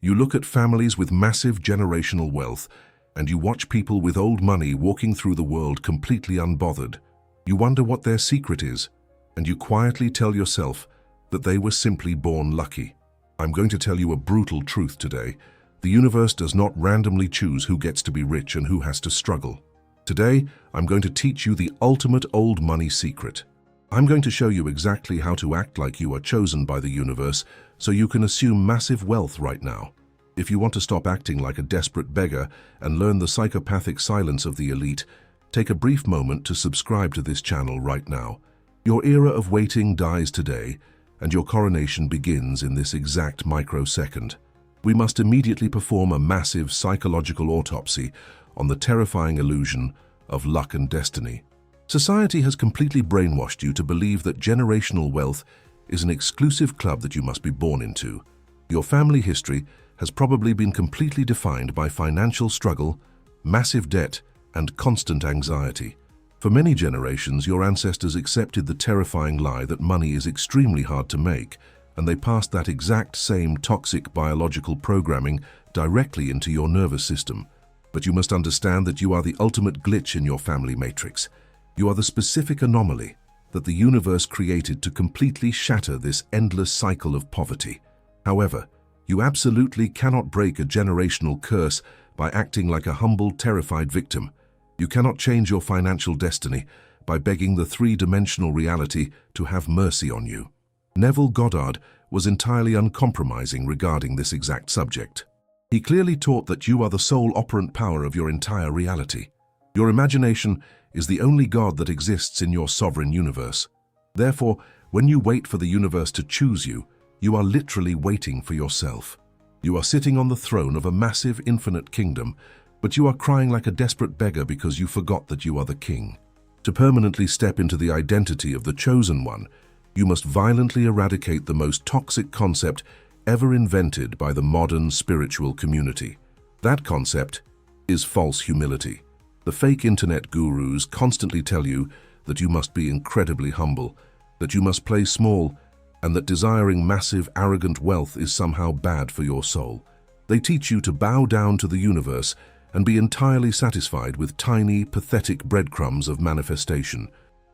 You look at families with massive generational wealth, and you watch people with old money walking through the world completely unbothered. You wonder what their secret is, and you quietly tell yourself that they were simply born lucky. I'm going to tell you a brutal truth today. The universe does not randomly choose who gets to be rich and who has to struggle. Today, I'm going to teach you the ultimate old money secret. I'm going to show you exactly how to act like you are chosen by the universe so you can assume massive wealth right now. If you want to stop acting like a desperate beggar and learn the psychopathic silence of the elite, take a brief moment to subscribe to this channel right now. Your era of waiting dies today, and your coronation begins in this exact microsecond. We must immediately perform a massive psychological autopsy on the terrifying illusion of luck and destiny. Society has completely brainwashed you to believe that generational wealth is an exclusive club that you must be born into. Your family history has probably been completely defined by financial struggle, massive debt, and constant anxiety. For many generations, your ancestors accepted the terrifying lie that money is extremely hard to make, and they passed that exact same toxic biological programming directly into your nervous system. But you must understand that you are the ultimate glitch in your family matrix. You are the specific anomaly that the universe created to completely shatter this endless cycle of poverty. However, you absolutely cannot break a generational curse by acting like a humble, terrified victim. You cannot change your financial destiny by begging the three-dimensional reality to have mercy on you. Neville Goddard was entirely uncompromising regarding this exact subject. He clearly taught that you are the sole operant power of your entire reality. Your imagination is the only God that exists in your sovereign universe. Therefore, when you wait for the universe to choose you, you are literally waiting for yourself. You are sitting on the throne of a massive, infinite kingdom, but you are crying like a desperate beggar because you forgot that you are the king. To permanently step into the identity of the chosen one, you must violently eradicate the most toxic concept ever invented by the modern spiritual community. That concept is false humility. The fake internet gurus constantly tell you that you must be incredibly humble, that you must play small, and that desiring massive, arrogant wealth is somehow bad for your soul. They teach you to bow down to the universe and be entirely satisfied with tiny, pathetic breadcrumbs of manifestation.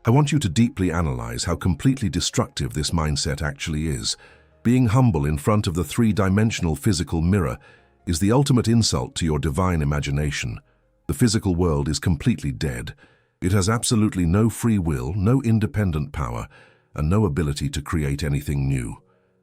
I want you to deeply analyze how completely destructive this mindset actually is. Being humble in front of the three-dimensional physical mirror is the ultimate insult to your divine imagination. The physical world is completely dead. It has absolutely no free will, no independent power, and no ability to create anything new.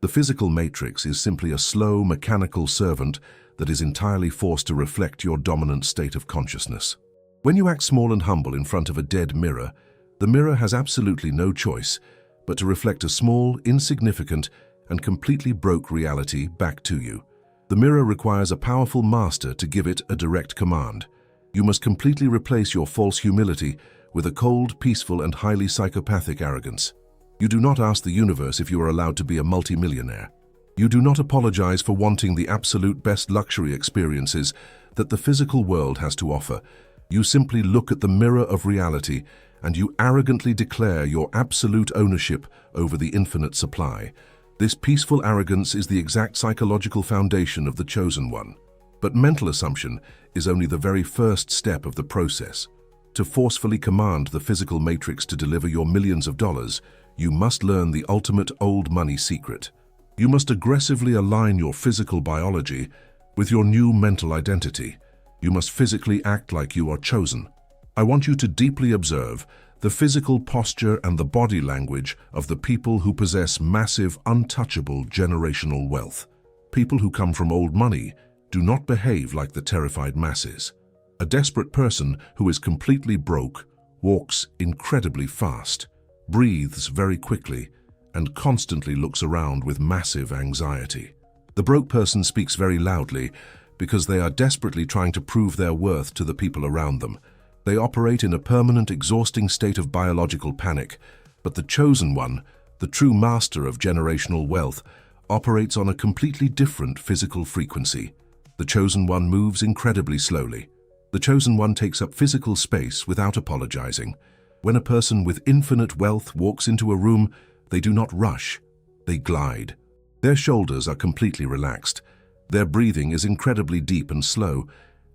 The physical matrix is simply a slow, mechanical servant that is entirely forced to reflect your dominant state of consciousness. When you act small and humble in front of a dead mirror, the mirror has absolutely no choice but to reflect a small, insignificant, and completely broke reality back to you. The mirror requires a powerful master to give it a direct command. You must completely replace your false humility with a cold, peaceful, and highly psychopathic arrogance. You do not ask the universe if you are allowed to be a multimillionaire. You do not apologize for wanting the absolute best luxury experiences that the physical world has to offer. You simply look at the mirror of reality and you arrogantly declare your absolute ownership over the infinite supply. This peaceful arrogance is the exact psychological foundation of the chosen one. But mental assumption is only the very first step of the process. To forcefully command the physical matrix to deliver your millions of dollars, you must learn the ultimate old money secret. You must aggressively align your physical biology with your new mental identity. You must physically act like you are chosen. I want you to deeply observe the physical posture and the body language of the people who possess massive, untouchable generational wealth. People who come from old money do not behave like the terrified masses. A desperate person who is completely broke walks incredibly fast, breathes very quickly, and constantly looks around with massive anxiety. The broke person speaks very loudly because they are desperately trying to prove their worth to the people around them. They operate in a permanent, exhausting state of biological panic, but the chosen one, the true master of generational wealth, operates on a completely different physical frequency. The chosen one moves incredibly slowly. The chosen one takes up physical space without apologizing. When a person with infinite wealth walks into a room, they do not rush, they glide. Their shoulders are completely relaxed. Their breathing is incredibly deep and slow,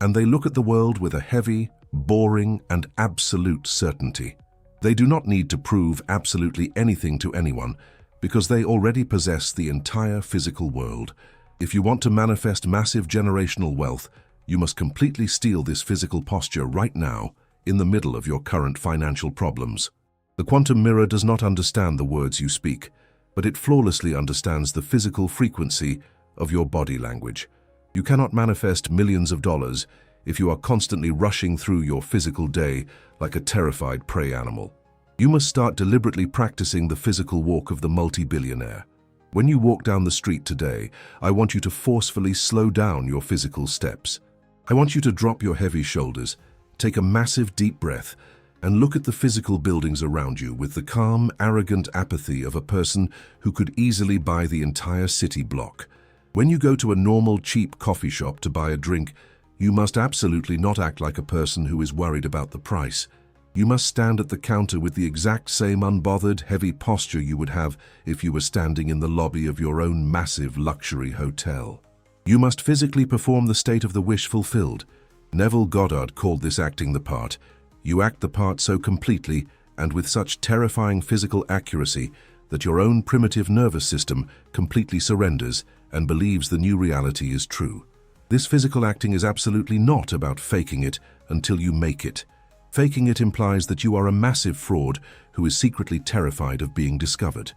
and they look at the world with a heavy, boring, and absolute certainty. They do not need to prove absolutely anything to anyone because they already possess the entire physical world. If you want to manifest massive generational wealth, you must completely steal this physical posture right now, in the middle of your current financial problems. The quantum mirror does not understand the words you speak, but it flawlessly understands the physical frequency of your body language. You cannot manifest millions of dollars if you are constantly rushing through your physical day like a terrified prey animal. You must start deliberately practicing the physical walk of the multi-billionaire. When you walk down the street today, I want you to forcefully slow down your physical steps. I want you to drop your heavy shoulders, take a massive deep breath, and look at the physical buildings around you with the calm, arrogant apathy of a person who could easily buy the entire city block. When you go to a normal, cheap coffee shop to buy a drink, you must absolutely not act like a person who is worried about the price. You must stand at the counter with the exact same unbothered, heavy posture you would have if you were standing in the lobby of your own massive luxury hotel. You must physically perform the state of the wish fulfilled. Neville Goddard called this acting the part. You act the part so completely and with such terrifying physical accuracy that your own primitive nervous system completely surrenders and believes the new reality is true. This physical acting is absolutely not about faking it until you make it. Faking it implies that you are a massive fraud who is secretly terrified of being discovered.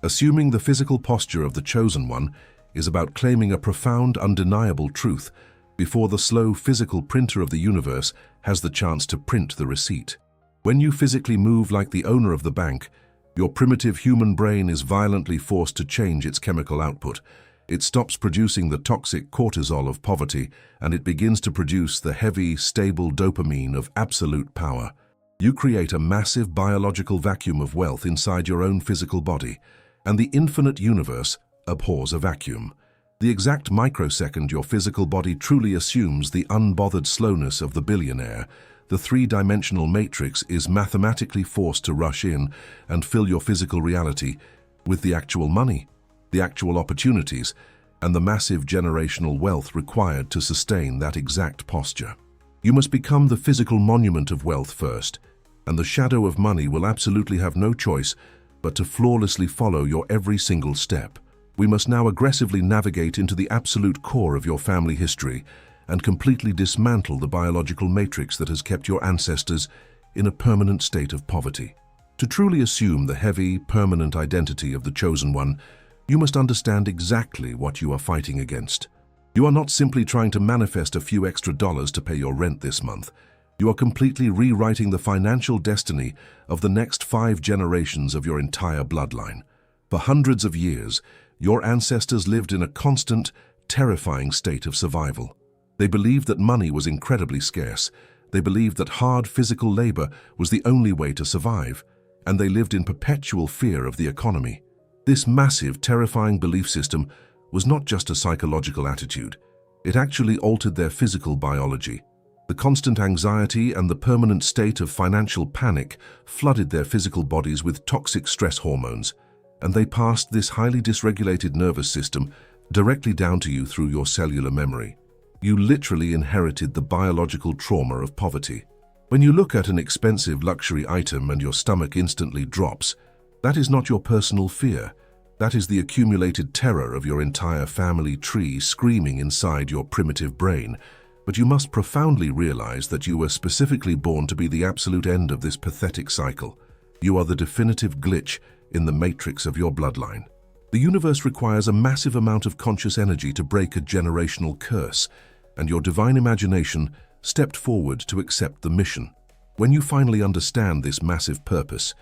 Assuming the physical posture of the chosen one is about claiming a profound, undeniable truth before the slow physical printer of the universe has the chance to print the receipt. When you physically move like the owner of the bank, your primitive human brain is violently forced to change its chemical output. It stops producing the toxic cortisol of poverty, and it begins to produce the heavy, stable dopamine of absolute power. You create a massive biological vacuum of wealth inside your own physical body, and the infinite universe abhors a vacuum. The exact microsecond your physical body truly assumes the unbothered slowness of the billionaire, the three-dimensional matrix is mathematically forced to rush in and fill your physical reality with the actual money, the actual opportunities, and the massive generational wealth required to sustain that exact posture. You must become the physical monument of wealth first, and the shadow of money will absolutely have no choice but to flawlessly follow your every single step. We must now aggressively navigate into the absolute core of your family history and completely dismantle the biological matrix that has kept your ancestors in a permanent state of poverty. To truly assume the heavy, permanent identity of the chosen one, you must understand exactly what you are fighting against. You are not simply trying to manifest a few extra dollars to pay your rent this month. You are completely rewriting the financial destiny of the next 5 generations of your entire bloodline. For hundreds of years, your ancestors lived in a constant, terrifying state of survival. They believed that money was incredibly scarce. They believed that hard physical labor was the only way to survive, and they lived in perpetual fear of the economy. This massive, terrifying belief system was not just a psychological attitude. It actually altered their physical biology. The constant anxiety and the permanent state of financial panic flooded their physical bodies with toxic stress hormones, and they passed this highly dysregulated nervous system directly down to you through your cellular memory. You literally inherited the biological trauma of poverty. When you look at an expensive luxury item and your stomach instantly drops, that is not your personal fear. That is the accumulated terror of your entire family tree screaming inside your primitive brain. But you must profoundly realize that you were specifically born to be the absolute end of this pathetic cycle. You are the definitive glitch in the matrix of your bloodline. The universe requires a massive amount of conscious energy to break a generational curse, and your divine imagination stepped forward to accept the mission. When you finally understand this massive purpose,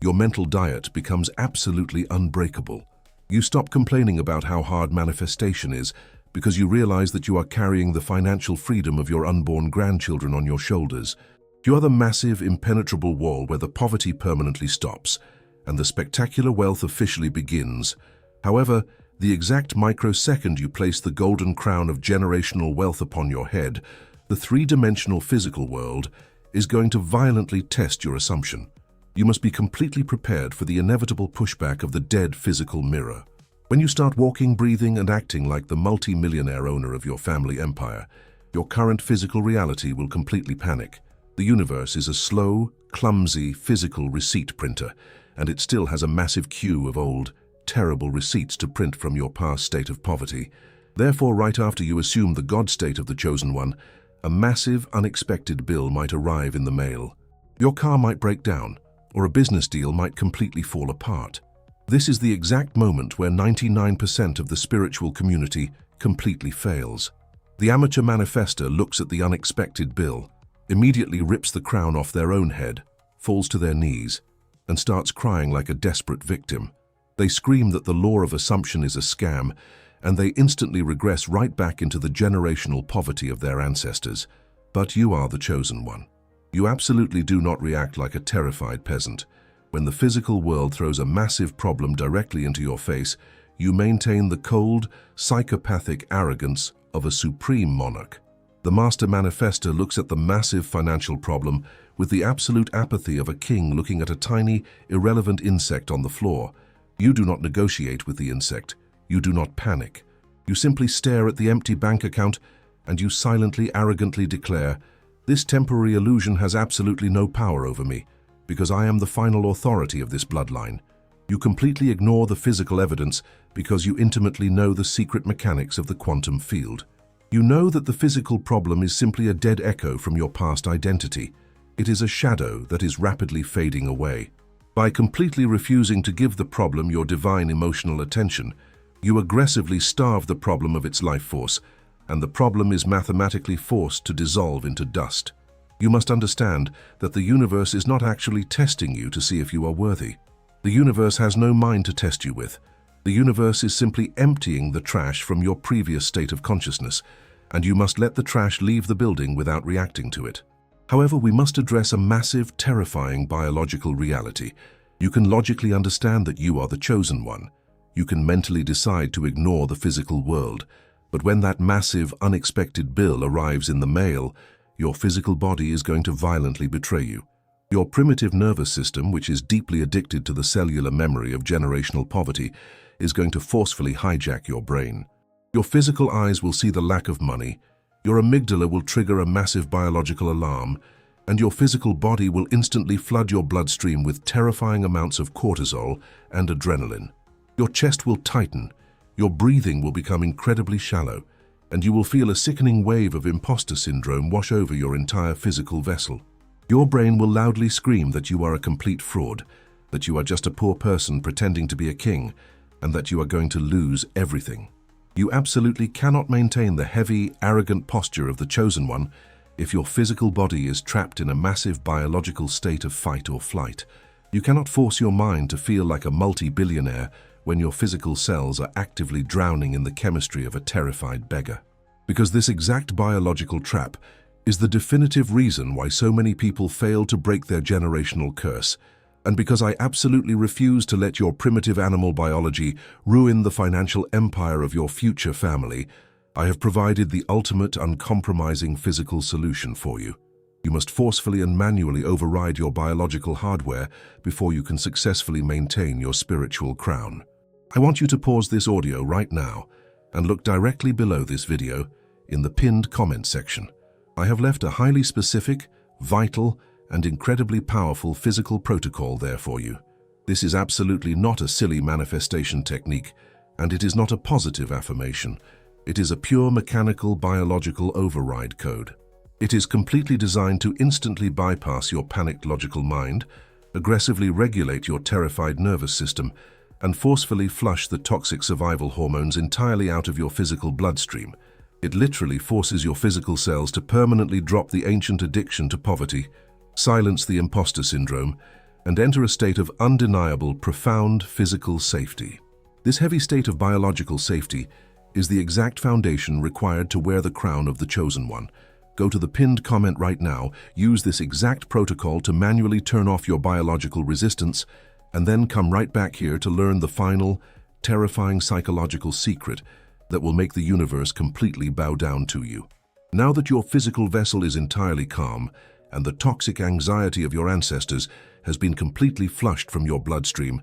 your mental diet becomes absolutely unbreakable. You stop complaining about how hard manifestation is because you realize that you are carrying the financial freedom of your unborn grandchildren on your shoulders. You are the massive, impenetrable wall where the poverty permanently stops and the spectacular wealth officially begins. However, the exact microsecond you place the golden crown of generational wealth upon your head, the three-dimensional physical world is going to violently test your assumption. You must be completely prepared for the inevitable pushback of the dead physical mirror. When you start walking, breathing, and acting like the multi-millionaire owner of your family empire, your current physical reality will completely panic. The universe is a slow, clumsy, physical receipt printer, and it still has a massive queue of old, terrible receipts to print from your past state of poverty. Therefore, right after you assume the God state of the chosen one, a massive, unexpected bill might arrive in the mail. Your car might break down, or a business deal might completely fall apart. This is the exact moment where 99% of the spiritual community completely fails. The amateur manifester looks at the unexpected bill, immediately rips the crown off their own head, falls to their knees, and starts crying like a desperate victim. They scream that the law of assumption is a scam, and they instantly regress right back into the generational poverty of their ancestors. But you are the chosen one. You absolutely do not react like a terrified peasant. When the physical world throws a massive problem directly into your face, you maintain the cold, psychopathic arrogance of a supreme monarch. The master manifester looks at the massive financial problem with the absolute apathy of a king looking at a tiny, irrelevant insect on the floor. You do not negotiate with the insect. You do not panic. You simply stare at the empty bank account and you silently, arrogantly declare, "This temporary illusion has absolutely no power over me, because I am the final authority of this bloodline." You completely ignore the physical evidence because you intimately know the secret mechanics of the quantum field. You know that the physical problem is simply a dead echo from your past identity. It is a shadow that is rapidly fading away. By completely refusing to give the problem your divine emotional attention, you aggressively starve the problem of its life force, and the problem is mathematically forced to dissolve into dust. You must understand that the universe is not actually testing you to see if you are worthy. The universe has no mind to test you with. The universe is simply emptying the trash from your previous state of consciousness, and you must let the trash leave the building without reacting to it. However, we must address a massive, terrifying biological reality. You can logically understand that you are the chosen one. You can mentally decide to ignore the physical world. But when that massive, unexpected bill arrives in the mail, your physical body is going to violently betray you. Your primitive nervous system, which is deeply addicted to the cellular memory of generational poverty, is going to forcefully hijack your brain. Your physical eyes will see the lack of money, your amygdala will trigger a massive biological alarm, and your physical body will instantly flood your bloodstream with terrifying amounts of cortisol and adrenaline. Your chest will tighten, your breathing will become incredibly shallow, and you will feel a sickening wave of imposter syndrome wash over your entire physical vessel. Your brain will loudly scream that you are a complete fraud, that you are just a poor person pretending to be a king, and that you are going to lose everything. You absolutely cannot maintain the heavy, arrogant posture of the chosen one if your physical body is trapped in a massive biological state of fight or flight. You cannot force your mind to feel like a multi-billionaire when your physical cells are actively drowning in the chemistry of a terrified beggar. Because this exact biological trap is the definitive reason why so many people fail to break their generational curse, and because I absolutely refuse to let your primitive animal biology ruin the financial empire of your future family, I have provided the ultimate uncompromising physical solution for you. You must forcefully and manually override your biological hardware before you can successfully maintain your spiritual crown. I want you to pause this audio right now and look directly below this video in the pinned comment section. I have left a highly specific, vital, and incredibly powerful physical protocol there for you. This is absolutely not a silly manifestation technique, and it is not a positive affirmation. It is a pure mechanical biological override code. It is completely designed to instantly bypass your panicked logical mind, aggressively regulate your terrified nervous system, and forcefully flush the toxic survival hormones entirely out of your physical bloodstream. It literally forces your physical cells to permanently drop the ancient addiction to poverty, silence the imposter syndrome, and enter a state of undeniable, profound physical safety. This heavy state of biological safety is the exact foundation required to wear the crown of the chosen one. Go to the pinned comment right now, use this exact protocol to manually turn off your biological resistance, and then come right back here to learn the final, terrifying psychological secret that will make the universe completely bow down to you. Now that your physical vessel is entirely calm, and the toxic anxiety of your ancestors has been completely flushed from your bloodstream,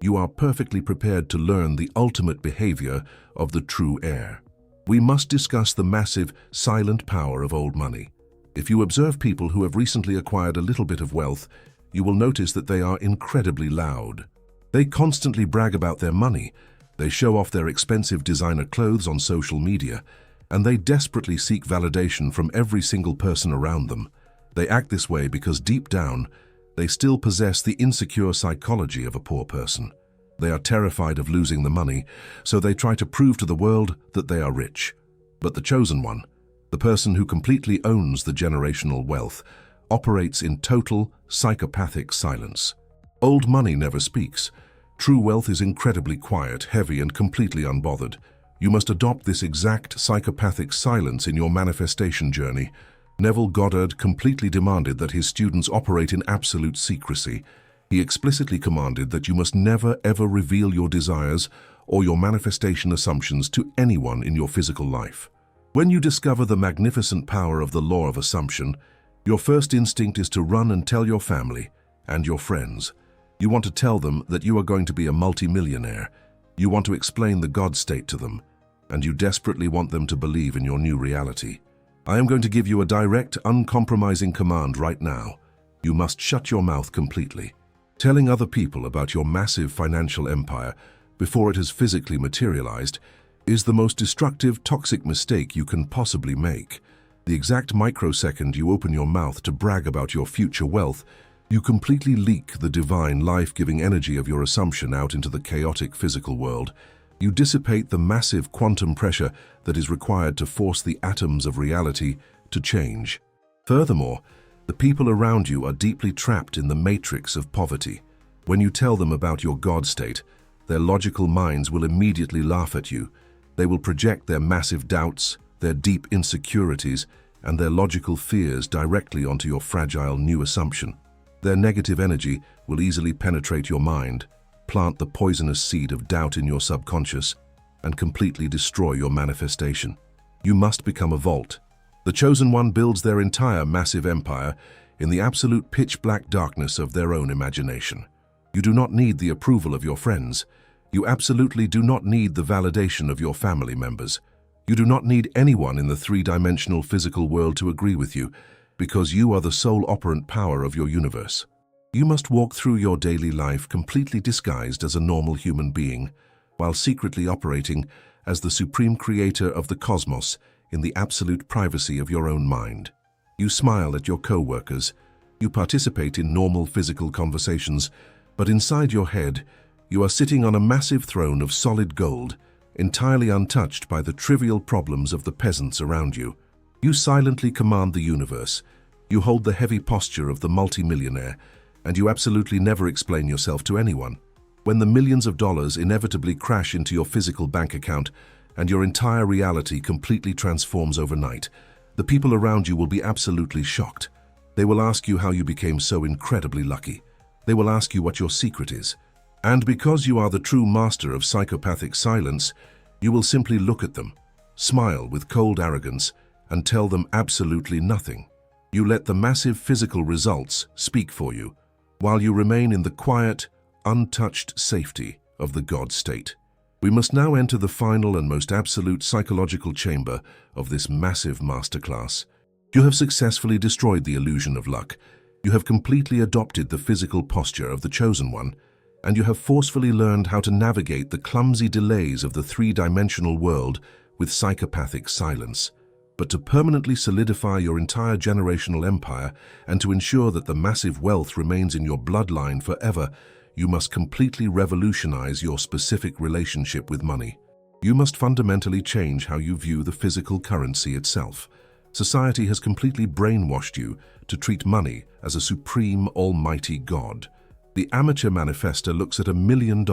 You are perfectly prepared to learn the ultimate behavior of the true heir. We must discuss the massive, silent power of old money. If you observe people who have recently acquired a little bit of wealth, you will notice that they are incredibly loud. They constantly brag about their money, they show off their expensive designer clothes on social media, and they desperately seek validation from every single person around them. They act this way because deep down, they still possess the insecure psychology of a poor person. They are terrified of losing the money, so they try to prove to the world that they are rich. But the chosen one, the person who completely owns the generational wealth, operates in total psychopathic silence. Old money never speaks. True wealth is incredibly quiet, heavy, and completely unbothered. You must adopt this exact psychopathic silence in your manifestation journey. Neville Goddard completely demanded that his students operate in absolute secrecy. He explicitly commanded that you must never ever reveal your desires or your manifestation assumptions to anyone in your physical life. When you discover the magnificent power of the law of assumption, your first instinct is to run and tell your family and your friends. You want to tell them that you are going to be a multimillionaire. You want to explain the God state to them, and you desperately want them to believe in your new reality. I am going to give you a direct, uncompromising command right now. You must shut your mouth completely. Telling other people about your massive financial empire before it has physically materialized is the most destructive, toxic mistake you can possibly make. The exact microsecond you open your mouth to brag about your future wealth, you completely leak the divine, life-giving energy of your assumption out into the chaotic physical world. You dissipate the massive quantum pressure that is required to force the atoms of reality to change. Furthermore, the people around you are deeply trapped in the matrix of poverty. When you tell them about your God state, their logical minds will immediately laugh at you. They will project their massive doubts, their deep insecurities, and their logical fears directly onto your fragile new assumption. Their negative energy will easily penetrate your mind, plant the poisonous seed of doubt in your subconscious, and completely destroy your manifestation. You must become a vault. The chosen one builds their entire massive empire in the absolute pitch-black darkness of their own imagination. You do not need the approval of your friends. You absolutely do not need the validation of your family members. You do not need anyone in the three-dimensional physical world to agree with you, because you are the sole operant power of your universe. You must walk through your daily life completely disguised as a normal human being, while secretly operating as the supreme creator of the cosmos in the absolute privacy of your own mind. You smile at your co-workers, you participate in normal physical conversations, but inside your head, you are sitting on a massive throne of solid gold, entirely untouched by the trivial problems of the peasants around you. You silently command the universe, you hold the heavy posture of the multimillionaire, and you absolutely never explain yourself to anyone. When the millions of dollars inevitably crash into your physical bank account and your entire reality completely transforms overnight, the people around you will be absolutely shocked. They will ask you how you became so incredibly lucky. They will ask you what your secret is. And because you are the true master of psychopathic silence, you will simply look at them, smile with cold arrogance, and tell them absolutely nothing. You let the massive physical results speak for you, while you remain in the quiet, untouched safety of the God state. We must now enter the final and most absolute psychological chamber of this massive masterclass. You have successfully destroyed the illusion of luck. You have completely adopted the physical posture of the chosen one, and you have forcefully learned how to navigate the clumsy delays of the three-dimensional world with psychopathic silence. But to permanently solidify your entire generational empire and to ensure that the massive wealth remains in your bloodline forever, you must completely revolutionize your specific relationship with money. You must fundamentally change how you view the physical currency itself. Society has completely brainwashed you to treat money as a supreme, almighty God. The amateur manifester looks at $1 million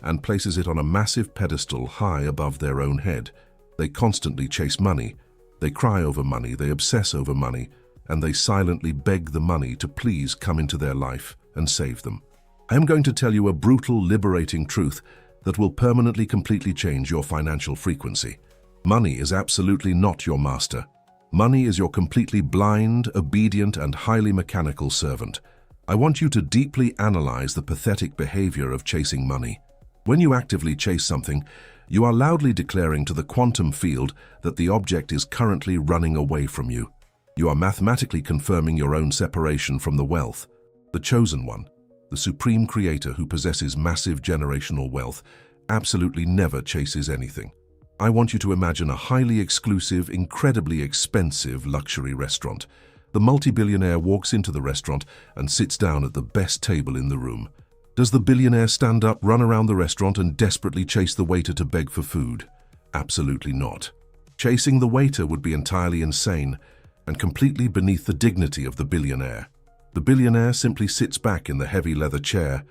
and places it on a massive pedestal high above their own head. They constantly chase money. They cry over money, they obsess over money, and they silently beg the money to please come into their life and save them. I am going to tell you a brutal, liberating truth that will permanently, completely change your financial frequency. Money is absolutely not your master. Money is your completely blind, obedient, and highly mechanical servant. I want you to deeply analyze the pathetic behavior of chasing money. When you actively chase something, you are loudly declaring to the quantum field that the object is currently running away from you. You are mathematically confirming your own separation from the wealth. The chosen one, the supreme creator who possesses massive generational wealth, absolutely never chases anything. I want you to imagine a highly exclusive, incredibly expensive luxury restaurant. The multi-billionaire walks into the restaurant and sits down at the best table in the room. Does the billionaire stand up, run around the restaurant and desperately chase the waiter to beg for food? Absolutely not. Chasing the waiter would be entirely insane and completely beneath the dignity of the billionaire. The billionaire simply sits back in the heavy leather chair,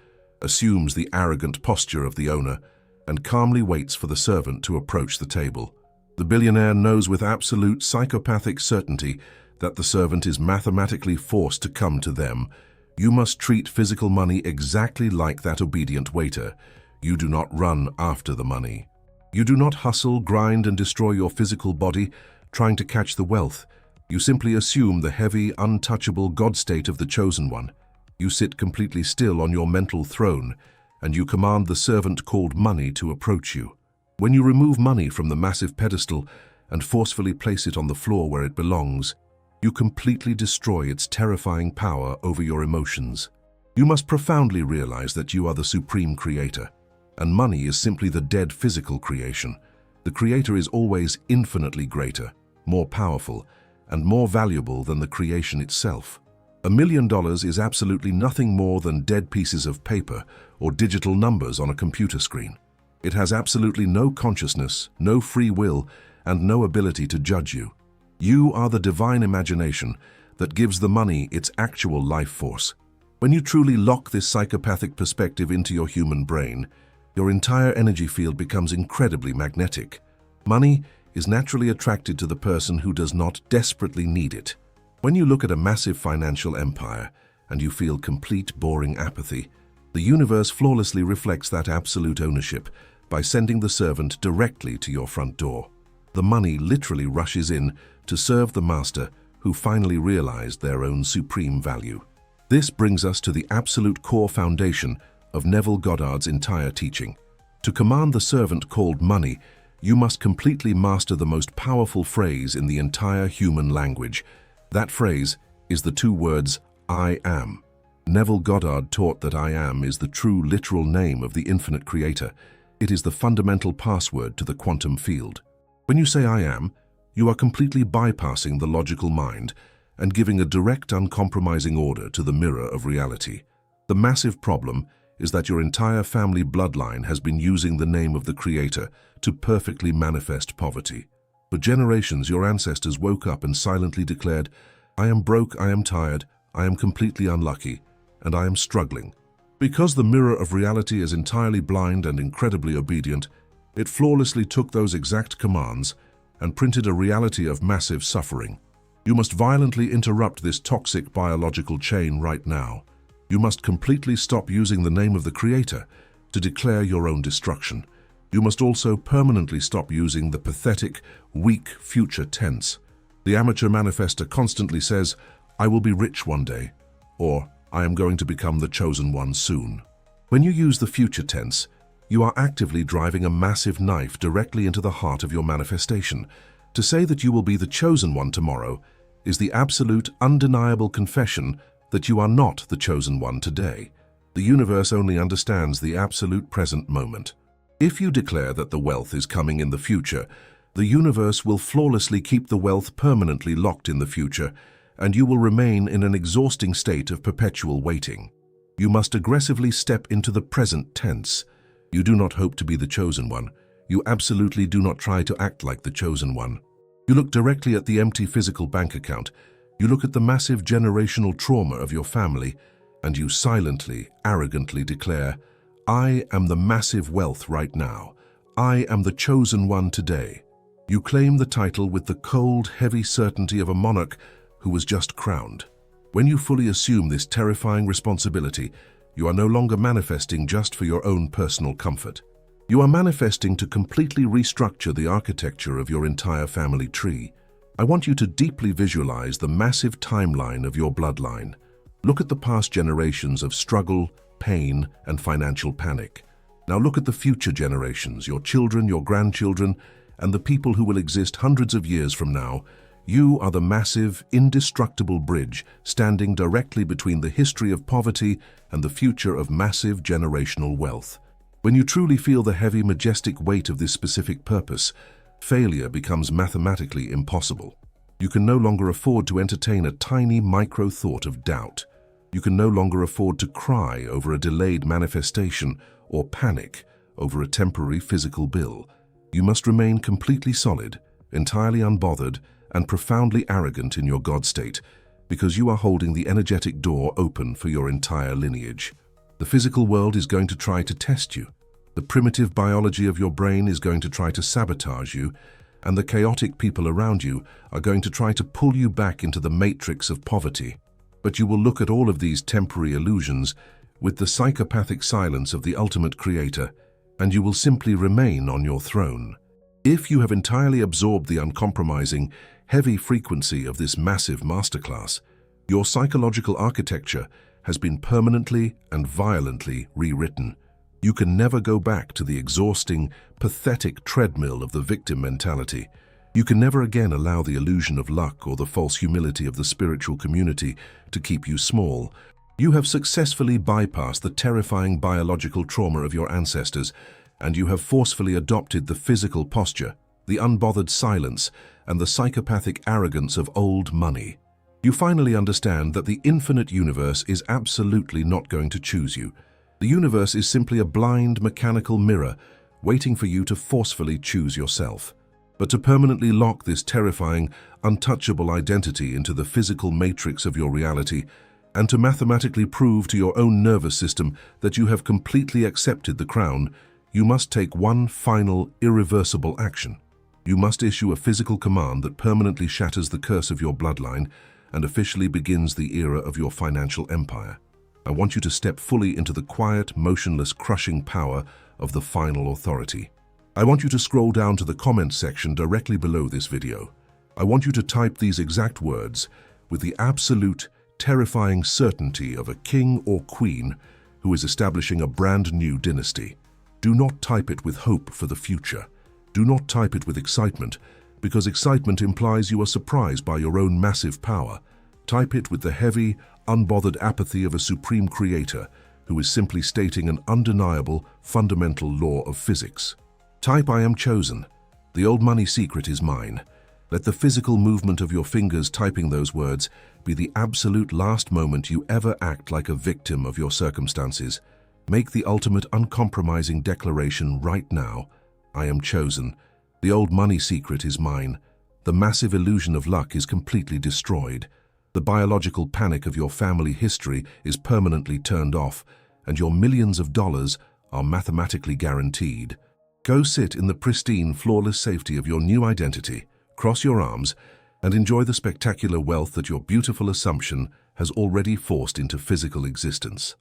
assumes the arrogant posture of the owner, and calmly waits for the servant to approach the table. The billionaire knows with absolute psychopathic certainty that the servant is mathematically forced to come to them. You must treat physical money exactly like that obedient waiter. You do not run after the money. You do not hustle, grind, and destroy your physical body trying to catch the wealth. You simply assume the heavy, untouchable God state of the chosen one. You sit completely still on your mental throne, and you command the servant called money to approach you. When you remove money from the massive pedestal and forcefully place it on the floor where it belongs, you completely destroy its terrifying power over your emotions. You must profoundly realize that you are the supreme creator, and money is simply the dead physical creation. The creator is always infinitely greater, more powerful, and more valuable than the creation itself. $1 million is absolutely nothing more than dead pieces of paper or digital numbers on a computer screen. It has absolutely no consciousness, no free will, and no ability to judge you. You are the divine imagination that gives the money its actual life force. When you truly lock this psychopathic perspective into your human brain, your entire energy field becomes incredibly magnetic. Money is naturally attracted to the person who does not desperately need it. When you look at a massive financial empire and you feel complete, boring apathy, the universe flawlessly reflects that absolute ownership by sending the servant directly to your front door. The money literally rushes in to serve the master who finally realized their own supreme value. This brings us to the absolute core foundation of Neville Goddard's entire teaching. To command the servant called money, you must completely master the most powerful phrase in the entire human language. That phrase is the two words, I am. Neville Goddard taught that I am is the true literal name of the infinite creator. It is the fundamental password to the quantum field. When you say I am, you are completely bypassing the logical mind and giving a direct, uncompromising order to the mirror of reality. The massive problem is that your entire family bloodline has been using the name of the Creator to perfectly manifest poverty. For generations, your ancestors woke up and silently declared, I am broke, I am tired, I am completely unlucky, and I am struggling. Because the mirror of reality is entirely blind and incredibly obedient, it flawlessly took those exact commands and printed a reality of massive suffering. You must violently interrupt this toxic biological chain right now. You must completely stop using the name of the Creator to declare your own destruction. You must also permanently stop using the pathetic, weak future tense. The amateur manifester constantly says, I will be rich one day, or I am going to become the chosen one soon. When you use the future tense, you are actively driving a massive knife directly into the heart of your manifestation. To say that you will be the chosen one tomorrow is the absolute, undeniable confession that you are not the chosen one today. The universe only understands the absolute present moment. If you declare that the wealth is coming in the future, the universe will flawlessly keep the wealth permanently locked in the future, and you will remain in an exhausting state of perpetual waiting. You must aggressively step into the present tense. You do not hope to be the chosen one. You absolutely do not try to act like the chosen one. You look directly at the empty physical bank account. You look at the massive generational trauma of your family, and you silently, arrogantly declare, I am the massive wealth right now. I am the chosen one today. You claim the title with the cold, heavy certainty of a monarch who was just crowned. When you fully assume this terrifying responsibility, you are no longer manifesting just for your own personal comfort. You are manifesting to completely restructure the architecture of your entire family tree. I want you to deeply visualize the massive timeline of your bloodline. Look at the past generations of struggle, pain, and financial panic. Now look at the future generations, your children, your grandchildren, and the people who will exist hundreds of years from now. You are the massive, indestructible bridge standing directly between the history of poverty and the future of massive generational wealth. When you truly feel the heavy, majestic weight of this specific purpose, failure becomes mathematically impossible. You can no longer afford to entertain a tiny micro-thought of doubt. You can no longer afford to cry over a delayed manifestation or panic over a temporary physical bill. You must remain completely solid, entirely unbothered, and profoundly arrogant in your God state, because you are holding the energetic door open for your entire lineage. The physical world is going to try to test you. The primitive biology of your brain is going to try to sabotage you, and the chaotic people around you are going to try to pull you back into the matrix of poverty. But you will look at all of these temporary illusions with the psychopathic silence of the ultimate creator, and you will simply remain on your throne. If you have entirely absorbed the uncompromising, heavy frequency of this massive masterclass, your psychological architecture has been permanently and violently rewritten. You can never go back to the exhausting, pathetic treadmill of the victim mentality. You can never again allow the illusion of luck or the false humility of the spiritual community to keep you small. You have successfully bypassed the terrifying biological trauma of your ancestors, and you have forcefully adopted the physical posture, the unbothered silence, and the psychopathic arrogance of old money. You finally understand that the infinite universe is absolutely not going to choose you. The universe is simply a blind, mechanical mirror waiting for you to forcefully choose yourself. But to permanently lock this terrifying, untouchable identity into the physical matrix of your reality, and to mathematically prove to your own nervous system that you have completely accepted the crown, you must take one final, irreversible action. You must issue a physical command that permanently shatters the curse of your bloodline and officially begins the era of your financial empire. I want you to step fully into the quiet, motionless, crushing power of the final authority. I want you to scroll down to the comments section directly below this video. I want you to type these exact words with the absolute, terrifying certainty of a king or queen who is establishing a brand new dynasty. Do not type it with hope for the future. Do not type it with excitement, because excitement implies you are surprised by your own massive power. Type it with the heavy, unbothered apathy of a supreme creator who is simply stating an undeniable, fundamental law of physics. Type "I am chosen. The old money secret is mine." Let the physical movement of your fingers typing those words be the absolute last moment you ever act like a victim of your circumstances. Make the ultimate uncompromising declaration right now. I am chosen. The old money secret is mine. The massive illusion of luck is completely destroyed. The biological panic of your family history is permanently turned off, and your millions of dollars are mathematically guaranteed. Go sit in the pristine, flawless safety of your new identity, cross your arms, and enjoy the spectacular wealth that your beautiful assumption has already forced into physical existence.